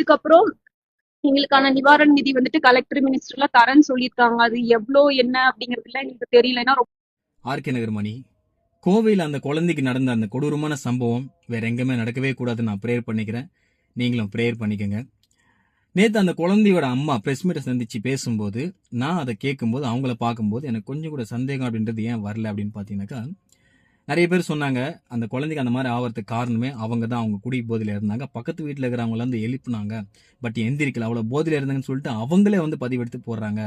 இதுக்கப்புறம் எங்களுக்கான நிவாரண நிதி வந்துட்டு கலெக்டர் மினிஸ்டர்ல தரேன்னு சொல்லியிருக்காங்க. அது எவ்வளோ என்ன அப்படிங்கறதுல எங்களுக்கு தெரியல. ஏன்னா ஆர்கே நகர் மணி, கோவையில் அந்த குழந்தைக்கு நடந்த அந்த கொடூரமான சம்பவம் வேற எங்கேயுமே நடக்கவே கூடாதுன்னு நான் ப்ரேயர் பண்ணிக்கிறேன். நீங்களும் ப்ரேயர் பண்ணிக்கங்க. நேற்று அந்த குழந்தையோட அம்மா பிரஸ் மீட்டை சந்திச்சு பேசும்போது நான் அதை கேட்கும்போது, அவங்கள பார்க்கும்போது எனக்கு கொஞ்சம் கூட சந்தேகம் அப்படின்றது ஏன் வரல அப்படின்னு பார்த்தீங்கன்னாக்கா, நிறைய பேர் சொன்னாங்க அந்த குழந்தைக்கு அந்த மாதிரி ஆகிறதுக்கு காரணமே அவங்க தான். அவங்க குடி போதையில் இருந்தாங்க, பக்கத்து வீட்டில் இருக்கிறவங்கள வந்து எழுப்புனாங்க, பட் எந்திரிக்கல, அவ்வளோ போதையில் இருந்தாங்கன்னு சொல்லிட்டு அவங்களே வந்து பதிவெடுத்து போடுறாங்க.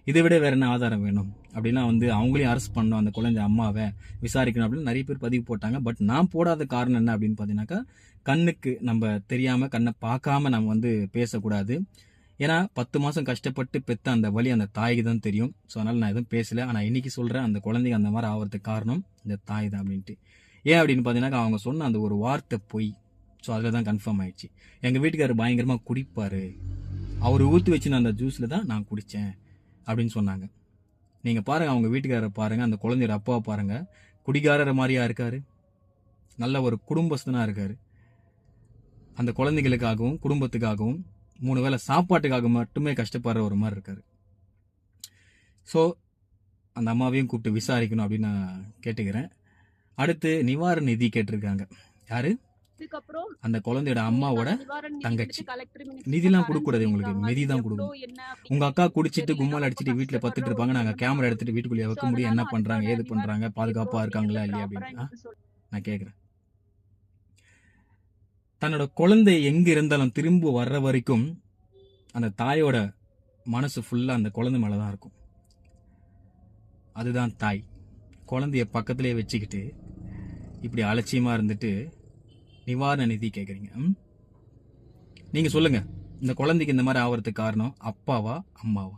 இதை விட வேற என்ன ஆதாரம் வேணும் அப்படின்னா வந்து அவங்களையும் அரெஸ்ட் பண்ணணும், அந்த குழந்தை அம்மாவை விசாரிக்கணும் அப்படின்னு நிறைய பேர் பதிவு போட்டாங்க. பட் நான் போடாத காரணம் என்ன அப்படின்னு பார்த்தீங்கன்னாக்கா, கண்ணுக்கு நம்ம தெரியாம கண்ணை பார்க்காம நம்ம வந்து பேசக்கூடாது. ஏன்னா 10 மாதம் கஷ்டப்பட்டு பெற்ற அந்த வலி அந்த தாய்க்கு தான் தெரியும். ஸோ அதனால் நான் எதுவும் பேசலை. ஆனால் இன்னைக்கு சொல்கிறேன், அந்த குழந்தைங்க அந்த மாதிரி ஆகிறதுக்கு காரணம் இந்த தாய் தான் அப்படின்ட்டு. ஏன் அப்படின்னு பார்த்தீங்கன்னாக்கா, அவங்க சொன்ன அந்த ஒரு வார்த்தை பொய். ஸோ அதில் தான் கன்ஃபார்ம் ஆயிடுச்சு. எங்கள் வீட்டுக்காரர் பயங்கரமாக குடிப்பார், அவர் ஊற்றி வச்சுன அந்த ஜூஸில் தான் நான் குடித்தேன் அப்படின்னு சொன்னாங்க. நீங்கள் பாருங்கள், அவங்க வீட்டுக்காரரை பாருங்கள், அந்த குழந்தையோட அப்பாவை பாருங்கள், குடிகாரர் மாதிரியா இருக்காரு, நல்ல ஒரு குடும்பஸ்தனாக இருக்காரு. அந்த குழந்தைகளுக்காகவும் குடும்பத்துக்காகவும் 3 வேளை சாப்பாட்டுக்காக மட்டுமே கஷ்டப்படுற ஒரு மாதிரி இருக்காரு. ஸோ அந்த அம்மாவையும் கூப்பிட்டு விசாரிக்கணும் அப்படின்னு நான் கேட்டுக்கிறேன். அடுத்து நிவாரண நிதி கேட்டிருக்காங்க. யாரு? அந்த குழந்தையோட அம்மாவோட தங்கச்சி. நிதிலாம் கொடுக்கூடாது, உங்களுக்கு மெதி தான் கொடுக்கணும். உங்க அக்கா குடிச்சிட்டு கும்மால் அடிச்சுட்டு வீட்டில் பத்துட்டு இருப்பாங்க, நாங்கள் கேமரா எடுத்துட்டு வீட்டுக்குள்ளேயே வைக்க முடியும், என்ன பண்றாங்க ஏது பண்றாங்க, பாதுகாப்பா இருக்காங்களா இல்லையா அப்படின்னு நான் கேட்குறேன். தன்னோட குழந்தை எங்க இருந்தாலும் திரும்ப வர்ற வரைக்கும் அந்த தாயோட மனசு ஃபுல்லா அந்த குழந்தை மேலதான் இருக்கும். அதுதான் தாய். குழந்தைய பக்கத்திலே வச்சுக்கிட்டு இப்படி அலட்சியமா இருந்துட்டு நிவாரண நிதி கேட்குறீங்க. நீங்க சொல்லுங்க, இந்த குழந்தைக்கு இந்த மாதிரி ஆகிறதுக்கு காரணம் அப்பாவா அம்மாவா?